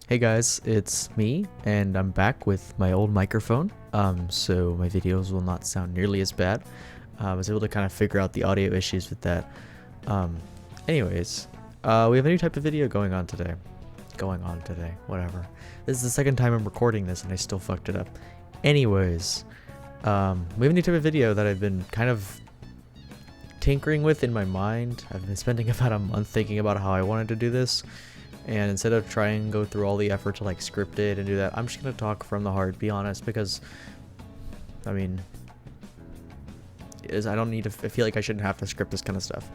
Hey guys, it's me, and I'm back with my old microphone, so my videos will not sound nearly as bad. I was able to kind of figure out the audio issues with that. Um, anyways, we have a new type of video going on today. Whatever. This is the second time I'm recording this, and I still fucked it up. Anyways, we have a new type of video that I've been kind of tinkering with in my mind. I've been spending about a month thinking about how I wanted to do this. And instead of trying to go through all the effort to like script it and do that, I'm just gonna talk from the heart, be honest, because I mean, I don't need to. I feel like I shouldn't have to script this kind of stuff.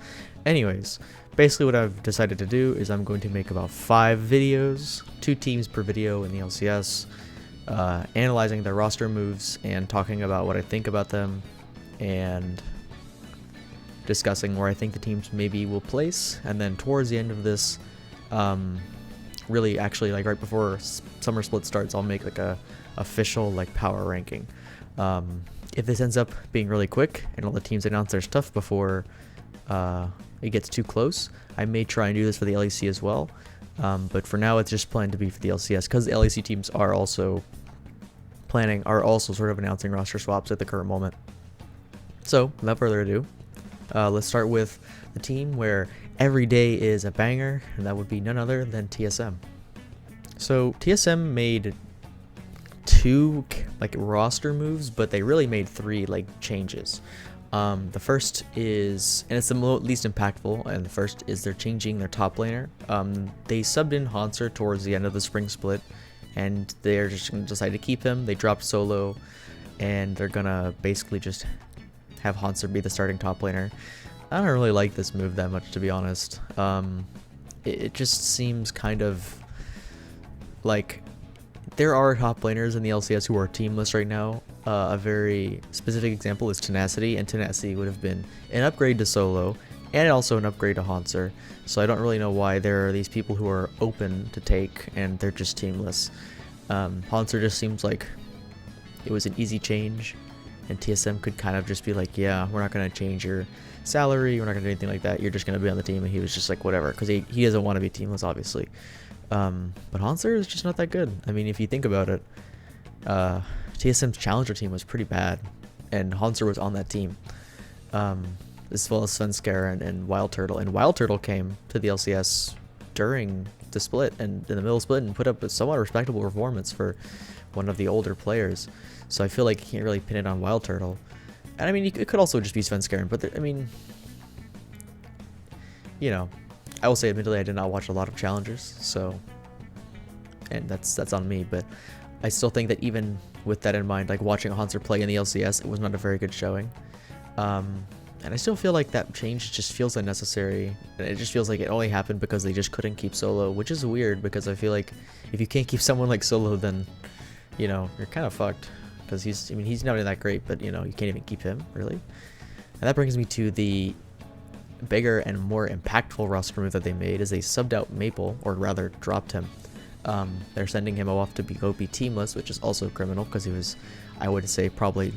Anyways, basically what I've decided to do is I'm going to make about 5 videos, 2 teams per video in the LCS, analyzing their roster moves and talking about what I think about them, and discussing where I think the teams maybe will place. And then towards the end of this, really actually like right before summer split starts, I'll make like a official like power ranking. If this ends up being really quick and all the teams announce their stuff before it gets too close, I may try and do this for the LEC as well, but for now it's just planned to be for the LCS, because the LEC teams are also sort of announcing roster swaps at the current moment. So without further ado, let's start with the team where every day is a banger, and that would be none other than TSM. So TSM made 2 like roster moves, but they really made 3 like changes. The first is, and it's the least impactful, and the first is they're changing their top laner. They subbed in Hanser towards the end of the spring split, and they're just gonna decide to keep him. They dropped Solo, and they're gonna basically just have Hanser be the starting top laner. I don't really like this move that much, to be honest. It just seems kind of like there are top laners in the LCS who are teamless right now. A very specific example is Tenacity, and Tenacity would have been an upgrade to Solo and also an upgrade to Hanser. So I don't really know why there are these people who are open to take and they're just teamless. Hanser just seems like it was an easy change, and TSM could kind of just be like, yeah, we're not going to change your salary, we're not going to do anything like that, you're just going to be on the team. And he was just like, whatever, because he doesn't want to be teamless, obviously. But Hanser is just not that good. I mean, if you think about it, TSM's challenger team was pretty bad, and Hanser was on that team, as well as Svenskar and Wild Turtle. And Wild Turtle came to the LCS during the split, and in the middle of the split, and put up a somewhat respectable performance for one of the older players. So I feel like you can't really pin it on Wild Turtle. And I mean, it could also just be Svenskar, but I mean, you know, I will say admittedly I did not watch a lot of challengers, so, and that's on me, but I still think that even with that in mind, like watching a Hanser play in the LCS, it was not a very good showing. And I still feel like that change just feels unnecessary, and it just feels like it only happened because they just couldn't keep Solo, which is weird, because I feel like if you can't keep someone like Solo, then, you know, you're kind of fucked. Because he's not even that great, but you know, you can't even keep him, really. And that brings me to the bigger and more impactful roster move that they made, is they subbed out Maple, or rather dropped him. They're sending him off to go be teamless, which is also criminal, because he was, I would say, probably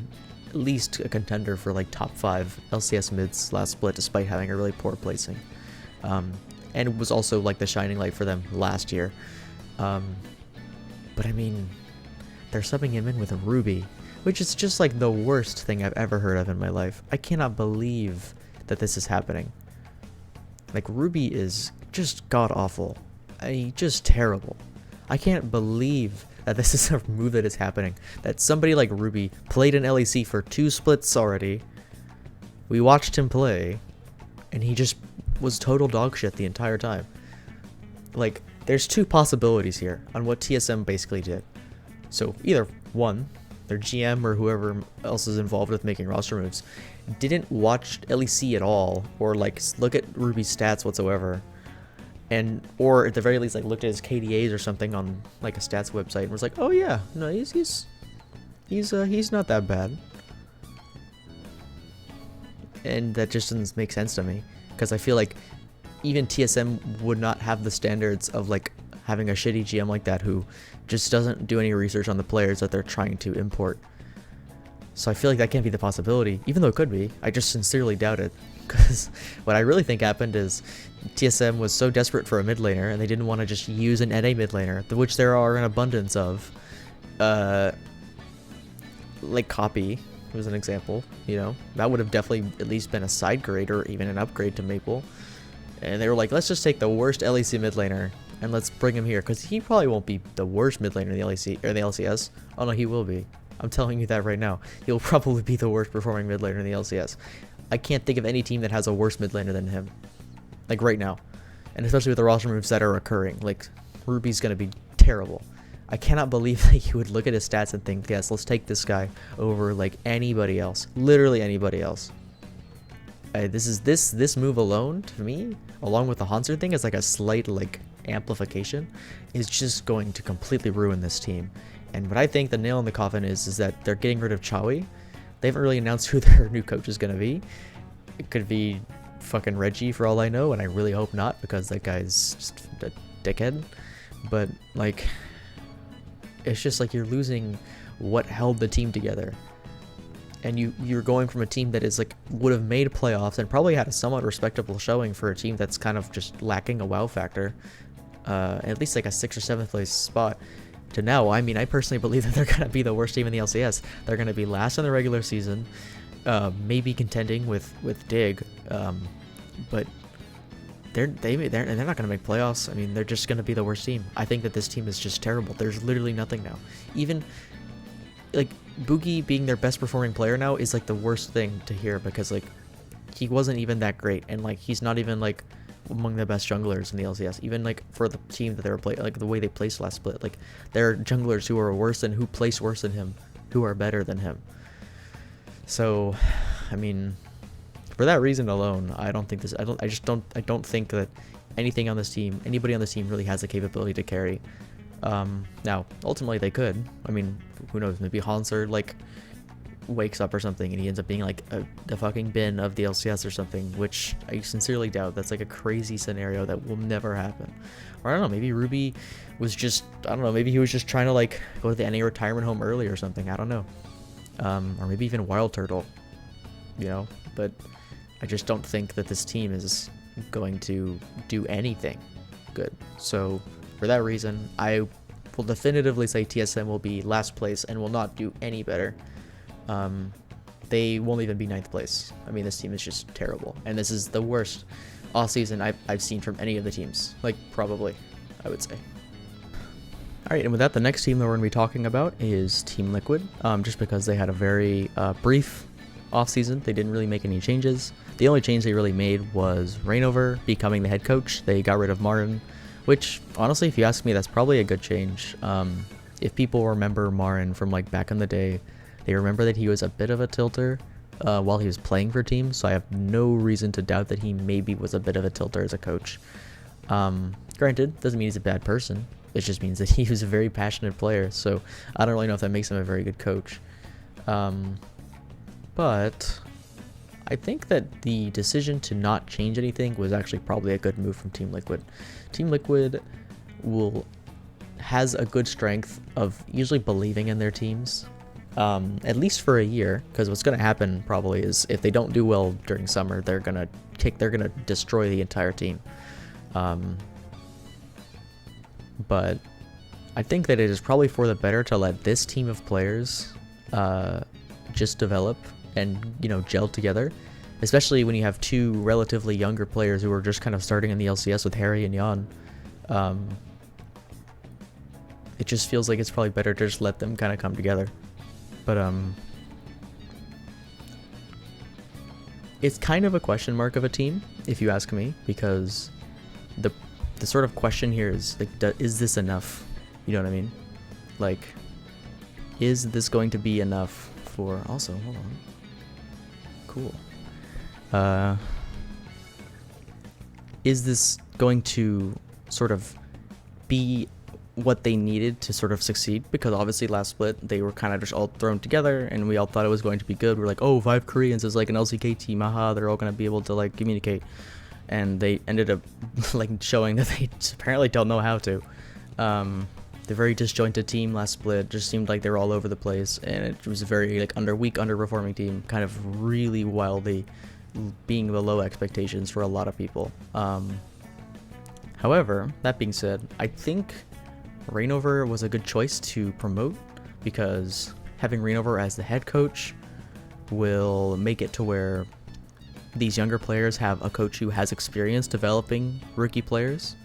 at least a contender for like top 5 LCS mids last split, despite having a really poor placing. And it was also like the shining light for them last year. But I mean, they're subbing him in with a Ruby, which is just like the worst thing I've ever heard of in my life. I cannot believe that this is happening. Like, Ruby is just god-awful. Just terrible. I can't believe that this is a move that is happening. That somebody like Ruby played in LEC for 2 splits already. We watched him play, and he just was total dog shit the entire time. Like, there's 2 possibilities here on what TSM basically did. So either one, their GM or whoever else is involved with making roster moves didn't watch LEC at all, or like look at Ruby's stats whatsoever, and or at the very least like looked at his KDAs or something on like a stats website and was like, oh yeah, no, he's not that bad. And that just doesn't make sense to me, because I feel like even TSM would not have the standards of like having a shitty GM like that who just doesn't do any research on the players that they're trying to import. So I feel like that can't be the possibility, even though it could be. I just sincerely doubt it. Because what I really think happened is TSM was so desperate for a mid laner, and they didn't want to just use an NA mid laner, which there are an abundance of. Like Copy was an example, you know, that would have definitely at least been a side grade or even an upgrade to Maple. And they were like, let's just take the worst LEC mid laner and let's bring him here, because he probably won't be the worst mid laner in the LEC or the LCS. Oh no, he will be. I'm telling you that right now. He'll probably be the worst performing mid laner in the LCS. I can't think of any team that has a worse mid laner than him, like right now, and especially with the roster moves that are occurring. Like Ruby's gonna be terrible. I cannot believe that you would look at his stats and think, yes, let's take this guy over like anybody else, literally anybody else. This move alone, to me, along with the Hanser thing, is like a slight like amplification, is just going to completely ruin this team. And what I think the nail in the coffin is that they're getting rid of Chawi. They haven't really announced who their new coach is gonna be. It could be fucking Reggie for all I know, and I really hope not, because that guy's just a dickhead. But like, it's just like you're losing what held the team together, and you're going from a team that is like would have made playoffs and probably had a somewhat respectable showing for a team that's kind of just lacking a wow factor, at least like a 6th or 7th place spot, to now, I mean, I personally believe that they're gonna be the worst team in the LCS. They're gonna be last in the regular season, maybe contending with Dig, but they're not gonna make playoffs. I mean, they're just gonna be the worst team. I think that this team is just terrible. There's literally nothing now. Even like Boogie being their best performing player now is like the worst thing to hear, because like he wasn't even that great, and like he's not even like among the best junglers in the LCS. Even like for the team that they were playing, like the way they placed last split, like there are junglers who are worse than, who place worse than him, who are better than him. So, I mean, for that reason alone, I don't think I don't think that anything on this team, anybody on this team really has the capability to carry. Now, ultimately they could. I mean, who knows? Maybe Hanser like wakes up or something and he ends up being like the fucking bin of the LCS or something, which I sincerely doubt. That's like a crazy scenario that will never happen. Or I don't know, maybe Ruby was just, I don't know, maybe he was just trying to like go to the NA retirement home early or something. I don't know. Or maybe even Wild Turtle, you know, but I just don't think that this team is going to do anything good. So for that reason, I will definitively say TSM will be last place and will not do any better. They won't even be 9th place. I mean, this team is just terrible, and this is the worst off-season I've seen from any of the teams. Like, probably, I would say. Alright, and with that, the next team that we're going to be talking about is Team Liquid, just because they had a very brief off-season. They didn't really make any changes. The only change they really made was Reignover becoming the head coach. They got rid of Marin, which, honestly, if you ask me, that's probably a good change. If people remember Marin from, like, back in the day, they remember that he was a bit of a tilter while he was playing for teams, so I have no reason to doubt that he maybe was a bit of a tilter as a coach. Granted, doesn't mean he's a bad person. It just means that he was a very passionate player, so I don't really know if that makes him a very good coach. But I think that the decision to not change anything was actually probably a good move from Team Liquid. Team Liquid has a good strength of usually believing in their teams. At least for a year, because what's going to happen probably is if they don't do well during summer, they're gonna destroy the entire team. But I think that it is probably for the better to let this team of players just develop and, you know, gel together, especially when you have two relatively younger players who are just kind of starting in the LCS with Harry and Jan. It just feels like it's probably better to just let them kind of come together. But it's kind of a question mark of a team, if you ask me, because the sort of question here is like, is this enough? You know what I mean? Like, is this going to be enough for? Also, hold on. Cool. Is this going to sort of be what they needed to sort of succeed? Because obviously last split they were kind of just all thrown together and we all thought it was going to be good. We're like, oh, 5 Koreans is like an LCK team, haha, they're all going to be able to like communicate, and they ended up like showing that they apparently don't know how to. The very disjointed team last split just seemed like they were all over the place, and it was a very like weak underperforming team, kind of really wildly being below expectations for a lot of people. However, that being said, I think Reignover was a good choice to promote, because having Reignover as the head coach will make it to where these younger players have a coach who has experience developing rookie players.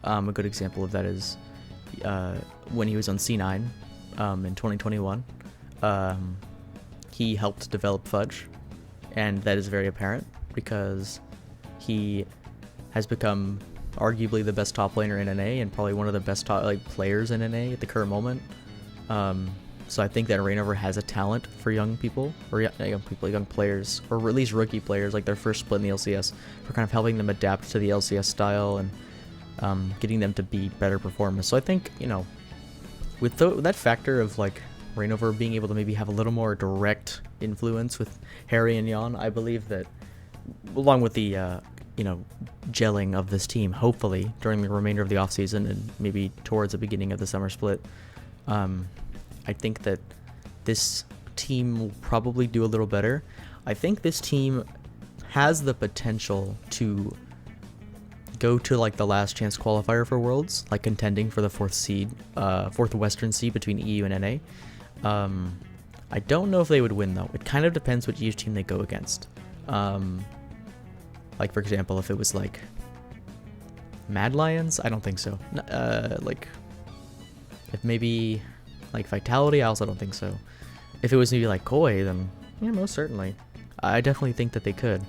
A good example of that is when he was on C9 in 2021. He helped develop Fudge, and that is very apparent because he has become arguably the best top laner in NA and probably one of the best top players in NA at the current moment. So I think that Reignover has a talent for young people, or young players, or at least rookie players, like their first split in the LCS, for kind of helping them adapt to the LCS style and getting them to be better performers. So I think, with that factor of like Reignover being able to maybe have a little more direct influence with Harry and Jan, I believe that, along with the gelling of this team, hopefully during the remainder of the offseason and maybe towards the beginning of the summer split, I think that this team will probably do a little better. I think this team has the potential to go to like the last chance qualifier for Worlds, like contending for the fourth Western seed between EU and NA. I don't know if they would win though. It kind of depends which team they go against. Like for example, if it was like Mad Lions, I don't think so. Like if maybe like Vitality, I also don't think so. If it was maybe like Koi, then yeah, most certainly. I definitely think that they could.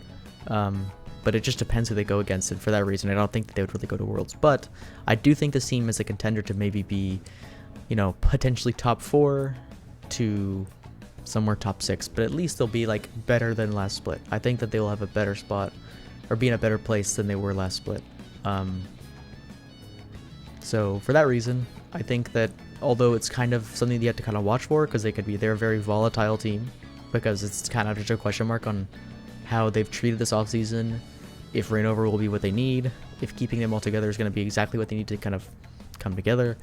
But it just depends who they go against, and for that reason, I don't think that they would really go to Worlds. But I do think this team is a contender to maybe be, potentially top 4 to somewhere top 6, but at least they'll be like better than last split. I think that they will have a better spot, or be in a better place than they were last split. So for that reason, I think that although it's kind of something that you have to kind of watch for, because they're a very volatile team, because it's kind of just a question mark on how they've treated this offseason, if Reignover will be what they need, if keeping them all together is going to be exactly what they need to kind of come together.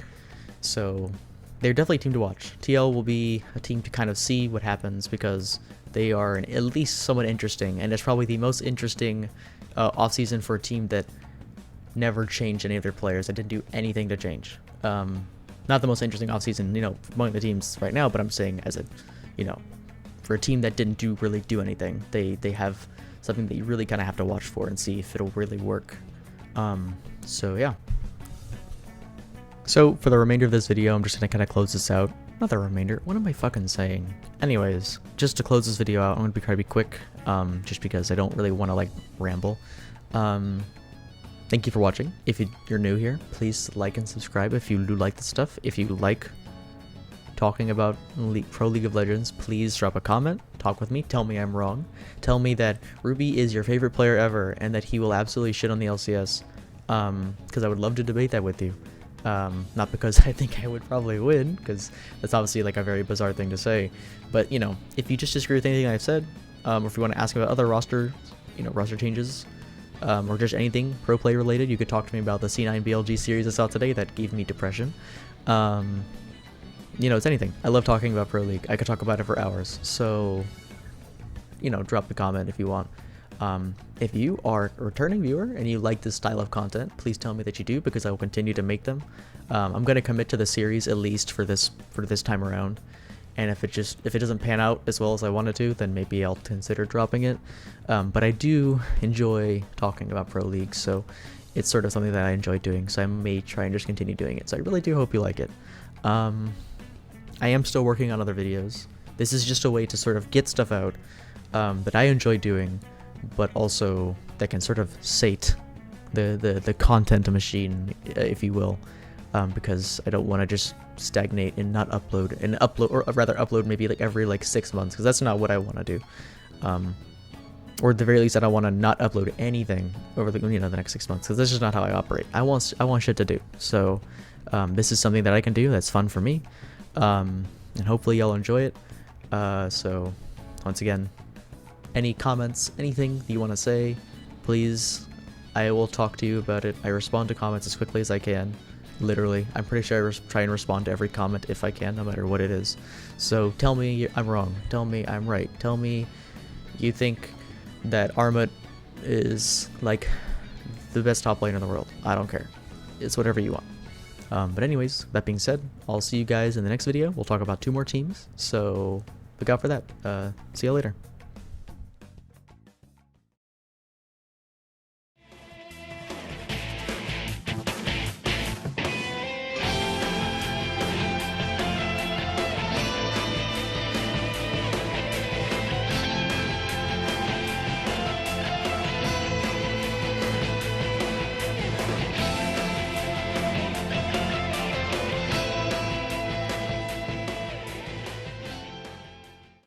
So they're definitely a team to watch. TL will be a team to kind of see what happens, because they are at least somewhat interesting, and it's probably the most interesting offseason for a team that never changed any of their players, that didn't do anything to change. Not the most interesting offseason, among the teams right now, but I'm saying as a, for a team that didn't really do anything, they have something that you really kind of have to watch for and see if it'll really work. So yeah. So for the remainder of this video, I'm just gonna kind of close this out. Not the remainder. What am I fucking saying? Anyways, just to close this video out, I'm gonna try to be quick, just because I don't really want to ramble. Thank you for watching. If you're new here, please like and subscribe if you do like this stuff. If you like talking about Pro League of Legends, please drop a comment, talk with me, tell me I'm wrong, tell me that Ruby is your favorite player ever and that he will absolutely shit on the LCS, because I would love to debate that with you. Not because I think I would probably win, because that's obviously like a very bizarre thing to say, but if you just disagree with anything I've said, or if you want to ask about other roster changes, or just anything pro play related, you could talk to me about the C9 BLG series I saw today that gave me depression. It's anything. I love talking about Pro League. I could talk about it for hours. So, drop a comment if you want. If you are a returning viewer and you like this style of content, please tell me that you do, because I will continue to make them. I'm going to commit to the series at least for this time around. And if it doesn't pan out as well as I wanted to, then maybe I'll consider dropping it. But I do enjoy talking about Pro League, so it's sort of something that I enjoy doing. So I may try and just continue doing it. So I really do hope you like it. I am still working on other videos. This is just a way to sort of get stuff out that I enjoy doing, but also that can sort of sate the content machine, if you will, because I don't want to just stagnate and not upload, or rather upload maybe every 6 months, because that's not what I want to do. Or at the very least, I don't want to not upload anything over the next 6 months, because this is not how I operate. I want shit to do. So this is something that I can do that's fun for me, and hopefully y'all enjoy it. So once again, any comments, anything that you want to say, please, I will talk to you about it. I respond to comments as quickly as I can. Literally, I'm pretty sure I try and respond to every comment if I can, no matter what it is. So tell me I'm wrong, tell me I'm right, tell me you think that Armut is like the best top laner in the world. I don't care. It's whatever you want. But anyways, that being said, I'll see you guys in the next video. We'll talk about 2 more teams, so look out for that. See you later.